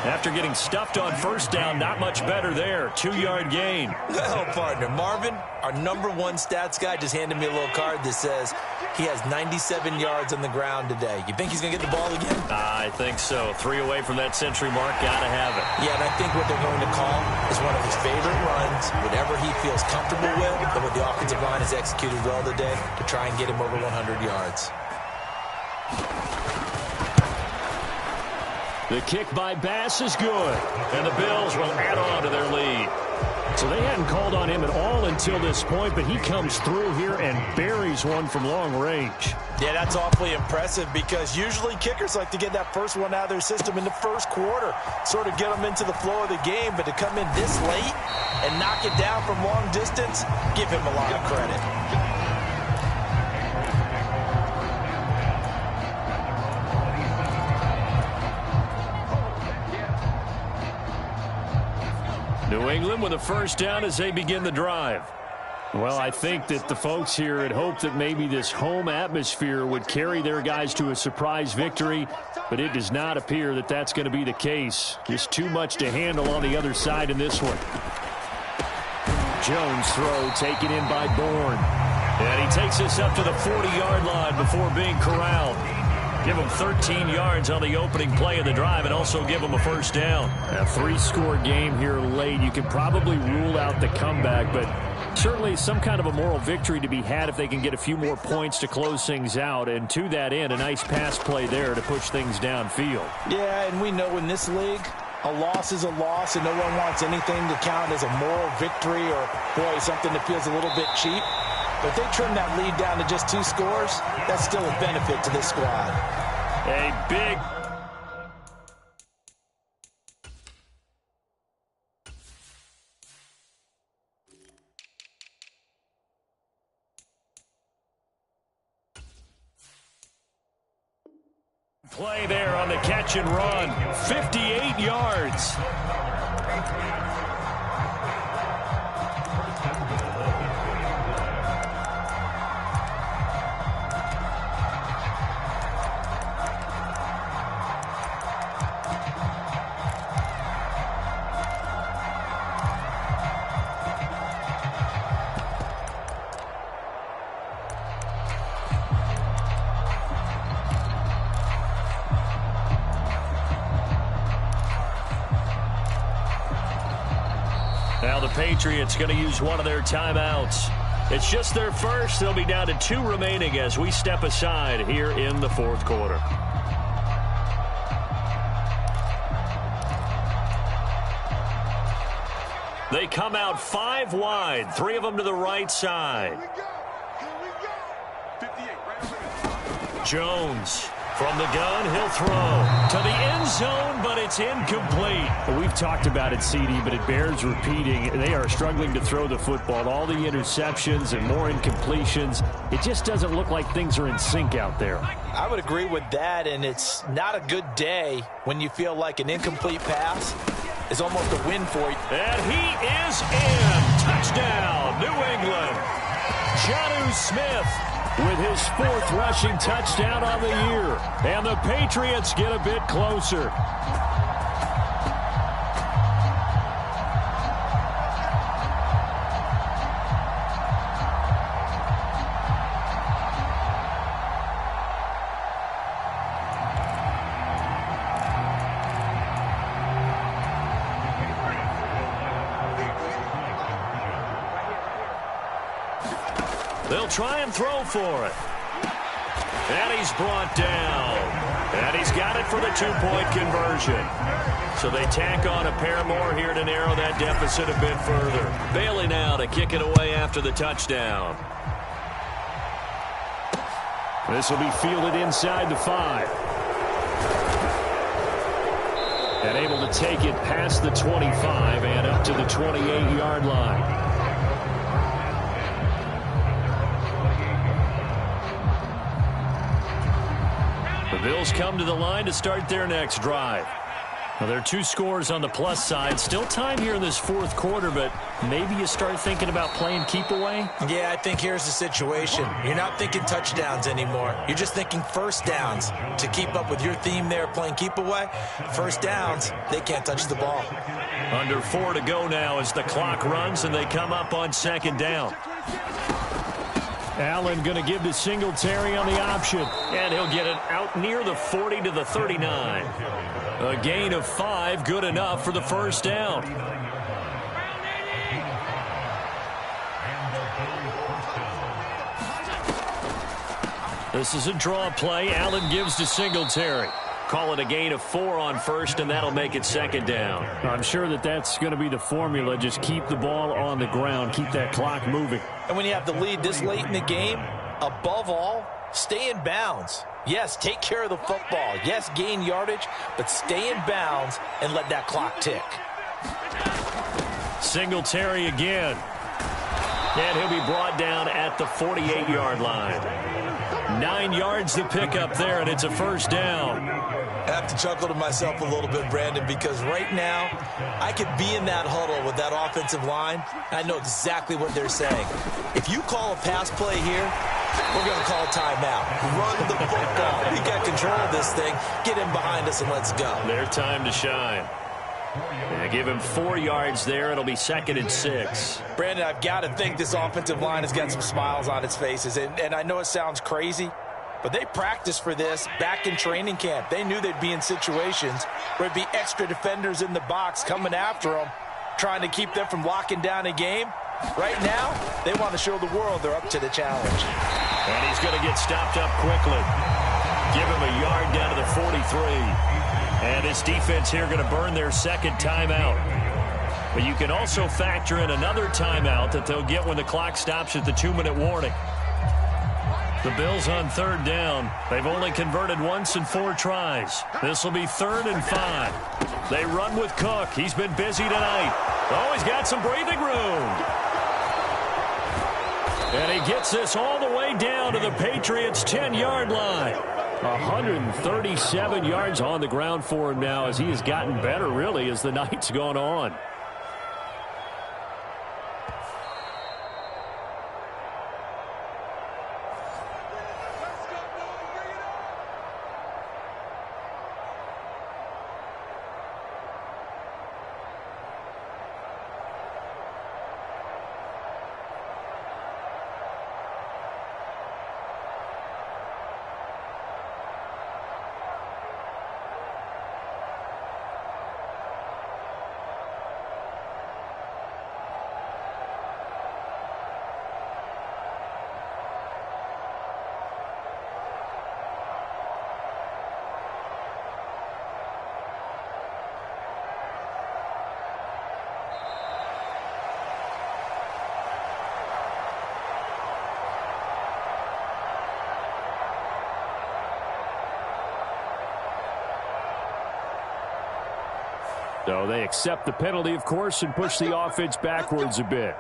[SPEAKER 1] After getting stuffed on first down, not much better there. 2-yard gain.
[SPEAKER 3] Well, partner, Marvin, our number one stats guy, just handed me a little card that says he has 97 yards on the ground today. You think he's going to get the ball again?
[SPEAKER 1] I think so. 3 away from that century mark. Got to have it.
[SPEAKER 3] Yeah, and I think what they're going to call is one of his favorite runs, whatever he feels comfortable with, and what the offensive line has executed well today to try and get him over 100 yards.
[SPEAKER 2] The kick by Bass is good.
[SPEAKER 1] And the Bills will add on to their lead.
[SPEAKER 2] So they hadn't called on him at all until this point, but he comes through here and buries one from long range.
[SPEAKER 3] Yeah, that's awfully impressive because usually kickers like to get that first one out of their system in the first quarter, sort of get them into the flow of the game, but to come in this late and knock it down from long distance, give him a lot of credit.
[SPEAKER 2] New England with a first down as they begin the drive. Well, I think that the folks here had hoped that maybe this home atmosphere would carry their guys to a surprise victory, but it does not appear that that's going to be the case. Just too much to handle on the other side in this one. Jones throw taken in by Bourne.
[SPEAKER 1] And he takes us up to the 40-yard line before being corralled. Give him 13 yards on the opening play of the drive and also give him a first down.
[SPEAKER 2] A 3-score game here late. You can probably rule out the comeback, but certainly some kind of a moral victory to be had if they can get a few more points to close things out. And to that end, a nice pass play there to push things downfield.
[SPEAKER 3] Yeah, and we know in this league, a loss is a loss, and no one wants anything to count as a moral victory or, boy, something that feels a little bit cheap. But if they trim that lead down to just 2 scores, that's still a benefit to this squad.
[SPEAKER 1] A big play there on the catch and run. 58 yards. Now the Patriots going to use one of their timeouts. It's just their first. They'll be down to 2 remaining as we step aside here in the fourth quarter. They come out 5 wide, 3 of them to the right side. Jones from the gun, he'll throw to the end zone, but it's incomplete.
[SPEAKER 2] Well, we've talked about it, CD, but it bears repeating. They are struggling to throw the football. All the interceptions and more incompletions. It just doesn't look like things are in sync out there.
[SPEAKER 3] I would agree with that, and it's not a good day when you feel like an incomplete pass is almost a win for you.
[SPEAKER 1] And he is in. Touchdown, New England. Jonnu Smith with his 4th rushing touchdown on the year. And the Patriots get a bit closer. They'll try and throw for it. And he's brought down. And he's got it for the 2-point conversion. So they tack on a pair more here to narrow that deficit a bit further. Bailey now to kick it away after the touchdown.
[SPEAKER 2] This will be fielded inside the 5. And able to take it past the 25 and up to the 28-yard line. Bills come to the line to start their next drive. Well, there are 2 scores on the plus side. Still time here in this fourth quarter, but maybe you start thinking about playing keep away?
[SPEAKER 3] Yeah, I think here's the situation. You're not thinking touchdowns anymore. You're just thinking first downs. To keep up with your theme there, playing keep away, first downs, they can't touch the ball.
[SPEAKER 2] Under 4 to go now as the clock runs and they come up on second down. Allen going to give to Singletary on the option. And he'll get it out near the 40 to the 39. A gain of 5, good enough for the first down. This is a draw play. Allen gives to Singletary. Call it a gain of 4 on first, and that'll make it second down. I'm sure that's going to be the formula. Just keep the ball on the ground. Keep that clock moving.
[SPEAKER 3] And when you have the lead this late in the game, above all, stay in bounds. Yes, take care of the football. Yes, gain yardage, but stay in bounds and let that clock tick.
[SPEAKER 2] Singletary again. And he'll be brought down at the 48-yard line. 9 yards to pick up there, and it's a first down.
[SPEAKER 3] I have to chuckle to myself a little bit, Brandon, because right now I could be in that huddle with that offensive line. I know exactly what they're saying. If you call a pass play here, we're going to call a timeout. Run the football. We got control of this thing. Get in behind us and let's go.
[SPEAKER 2] Their time to shine. Yeah, give him 4 yards there. It'll be second and 6.
[SPEAKER 3] Brandon, I've got to think this offensive line has got some smiles on its faces. And I know it sounds crazy, but they practiced for this back in training camp. They knew they'd be in situations where it'd be extra defenders in the box coming after them, trying to keep them from locking down a game. Right now, they want to show the world they're up to the challenge.
[SPEAKER 2] And he's going to get stopped up quickly. Give him a yard down to the 43. And this defense here going to burn their second timeout. But you can also factor in another timeout that they'll get when the clock stops at the 2-minute warning. The Bills on third down. They've only converted once in 4 tries. This will be 3rd and 5. They run with Cook. He's been busy tonight. Oh, he's got some breathing room. And he gets this all the way down to the Patriots' 10-yard line. 137 yards on the ground for him now as he has gotten better, really, as the night's gone on. So they accept the penalty, of course, and push the offense backwards a bit.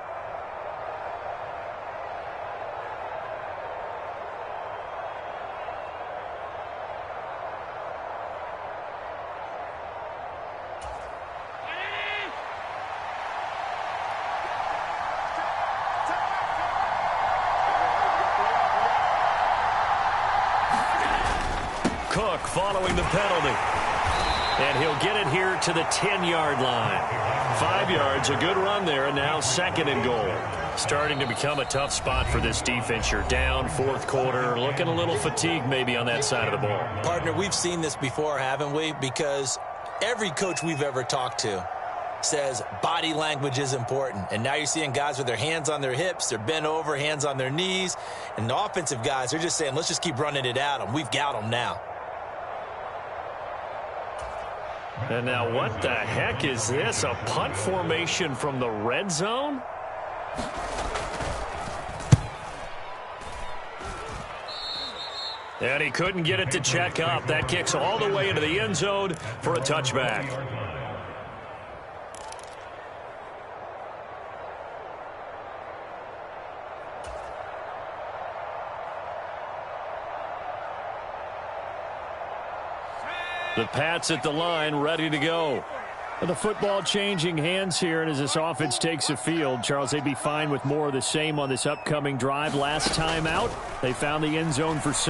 [SPEAKER 2] Cook following the penalty. And he'll get it here to the 10-yard line. 5 yards, a good run there, and now 2nd and goal. Starting to become a tough spot for this defense. You're down, 4th quarter, looking a little fatigued maybe on that side of the ball.
[SPEAKER 3] Partner, we've seen this before, haven't we? Because every coach we've ever talked to says body language is important. And now you're seeing guys with their hands on their hips, they're bent over, hands on their knees. And the offensive guys, they're just saying, let's just keep running it at them. We've got them now.
[SPEAKER 2] And now what the heck is this? A punt formation from the red zone? And he couldn't get it to check up. That kicks all the way into the end zone for a touchback. The Pats at the line, ready to go. And the football changing hands here, and as this offense takes the field, Charles, they'd be fine with more of the same on this upcoming drive. Last time out, they found the end zone for 6.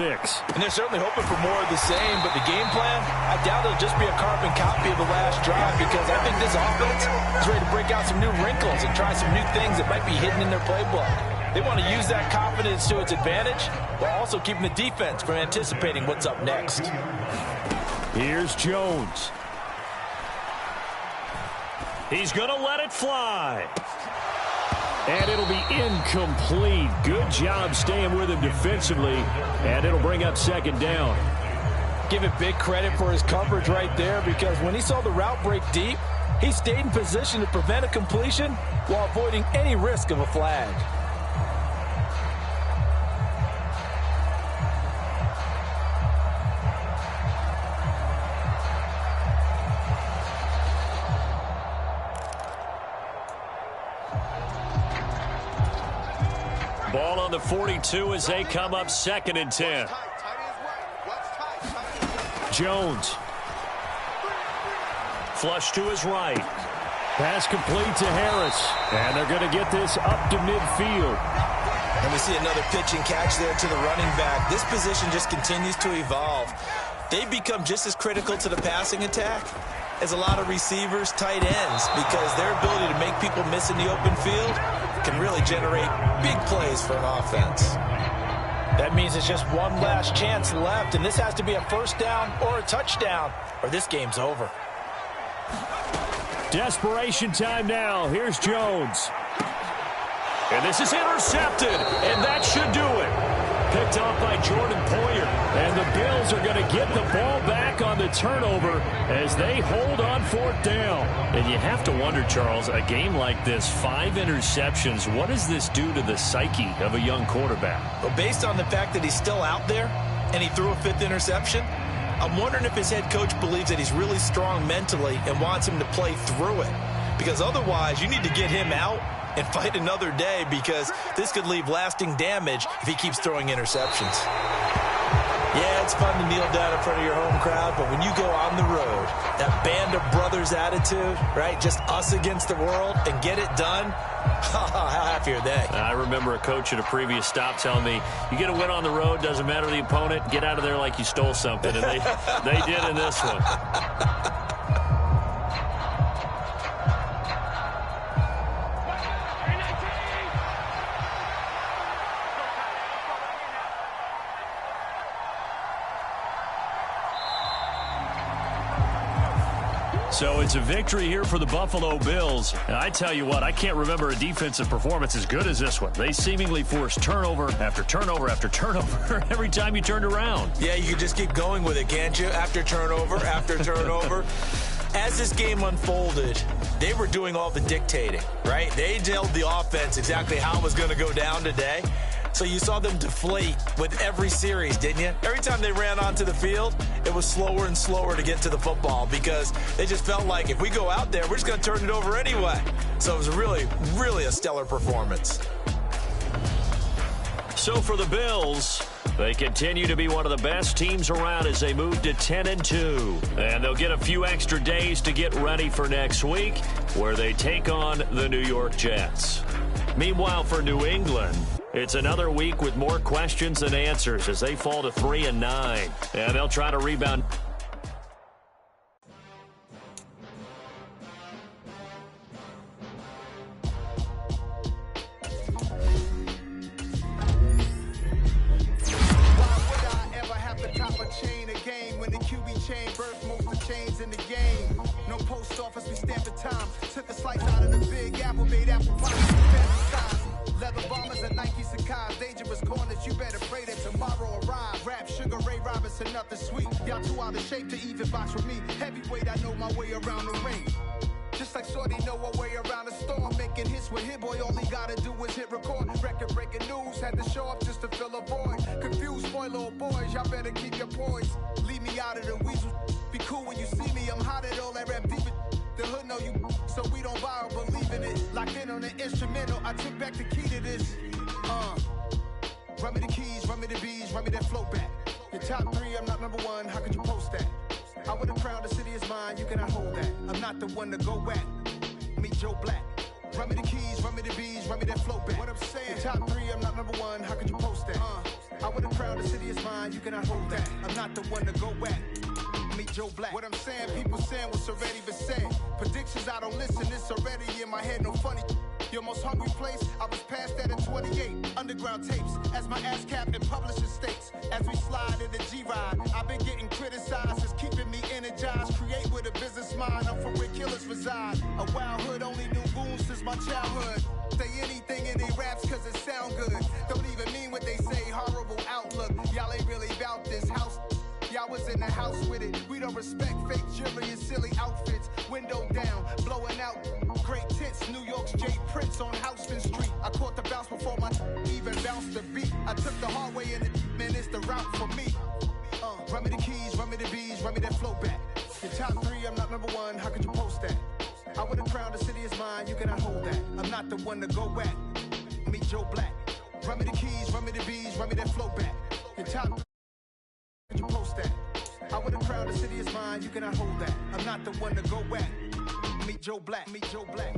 [SPEAKER 3] And they're certainly hoping for more of the same, but the game plan, I doubt it'll just be a carbon copy of the last drive, because I think this offense is ready to break out some new wrinkles and try some new things that might be hidden in their playbook. They want to use that confidence to its advantage while also keeping the defense from anticipating what's up next.
[SPEAKER 2] Here's Jones.
[SPEAKER 1] He's going to let it fly.
[SPEAKER 2] And it'll be incomplete. Good job staying with him defensively. And it'll bring up second down.
[SPEAKER 3] Give it big credit for his coverage right there, because when he saw the route break deep, he stayed in position to prevent a completion while avoiding any risk of a flag.
[SPEAKER 1] Ball on the 42 as they come up 2nd and 10.
[SPEAKER 2] Jones.
[SPEAKER 1] Flush to his right.
[SPEAKER 2] Pass complete to Harris. And they're going to get this up to midfield.
[SPEAKER 3] And we see another pitch and catch there to the running back. This position just continues to evolve. They've become just as critical to the passing attack as a lot of receivers, tight ends, because their ability to make people miss in the open field can really generate big plays for an offense. That means it's just one last chance left, and this has to be a first down or a touchdown, or this game's over.
[SPEAKER 2] Desperation time now. Here's Jones.
[SPEAKER 1] And this is intercepted, and that should do it. Picked off by Jordan Poyer.
[SPEAKER 2] And the Bills are going to get the ball back on the turnover as they hold on 4th down.
[SPEAKER 1] And you have to wonder, Charles, a game like this, 5 interceptions, what does this do to the psyche of a young quarterback?
[SPEAKER 3] Well, based on the fact that he's still out there and he threw a 5th interception, I'm wondering if his head coach believes that he's really strong mentally and wants him to play through it. Because otherwise, you need to get him out and fight another day, because this could leave lasting damage if he keeps throwing interceptions. Yeah, it's fun to kneel down in front of your home crowd, but when you go on the road, that band of brothers attitude, right, just us against the world, and get it done, how happy are they?
[SPEAKER 1] I remember a coach at a previous stop telling me, you get a win on the road, doesn't matter the opponent, get out of there like you stole something, and they did in this one. So it's a victory here for the Buffalo Bills. And I tell you what, I can't remember a defensive performance as good as this one. They seemingly forced turnover after turnover after turnover every time you turned around.
[SPEAKER 3] Yeah, you can just keep going with it, can't you? After turnover, after turnover. As this game unfolded, they were doing all the dictating, right? They told the offense exactly how it was going to go down today. So you saw them deflate with every series, didn't you? Every time they ran onto the field, it was slower and slower to get to the football, because they just felt like if we go out there, we're just going to turn it over anyway. So it was really, really a stellar performance.
[SPEAKER 1] So for the Bills, they continue to be one of the best teams around as they move to 10-2. And they'll get a few extra days to get ready for next week, where they take on the New York Jets. Meanwhile, for New England, it's another week with more questions than answers as they fall to 3-9. And they'll try to rebound.
[SPEAKER 6] Nothing sweet, y'all too out of shape to even box with me. Heavyweight, I know my way around the ring. Just like Shorty know her way around the storm. Making hits with Hit Boy, all he gotta do is hit record. Record breaking news, had to show up just to fill a void. Confused boy, little boys, y'all better keep your poise. Leave me out of the weasel. Be cool when you see me, I'm hot at all that rap deep. The hood know you, so we don't borrow, believe in it. Locked in on the instrumental, I took back the key to this. Run me the keys, run me the bees, run me that flow back. Your top 3, I'm not number 1, how could you post that? I would've crowned the city is mine, you cannot hold that. I'm not the one to go back. Meet Joe Black. Run me the keys, run me the bees, run me that flow back. What I'm saying, top 3, I'm not number 1, how could you post that? I would've crowned the city is mine, you cannot hold that. I'm not the one to go back. Meet Joe Black. What I'm saying, people saying what's already been said. Predictions, I don't listen, it's already in my head, no funny. Your most hungry place, I was past that at 28. Underground tapes, as my ass cap and publishing states. As we slide in the G-Ride, I've been getting criticized, it's keeping me energized. Create with a business mind, I'm from where killers reside. A wild hood, only knew goons since my childhood. Say anything in they raps cause it sound good. Don't even mean what they say, horrible outlook. Y'all ain't really about this house. Y'all was in the house with it. We don't respect fake jewelry and silly outfits. Window down, blowing out. Great tits, New York's J. Prince on Houston Street. I caught the bounce before my even bounced the beat. I took the hard way in it, man, it's the route for me. Run me the keys, run me the bees, run me that flow back. Your top 3, I'm not number 1, how could you post that? I would've crowned the city is mine, you cannot hold that. I'm not the one to go back. Meet Joe Black. Run me the keys, run me the bees, run me that flow back. Your top 3, could you post that? I would've crowned the city is mine, you cannot hold that. I'm not the one to go back. Meet Joe Black, meet Joe Black.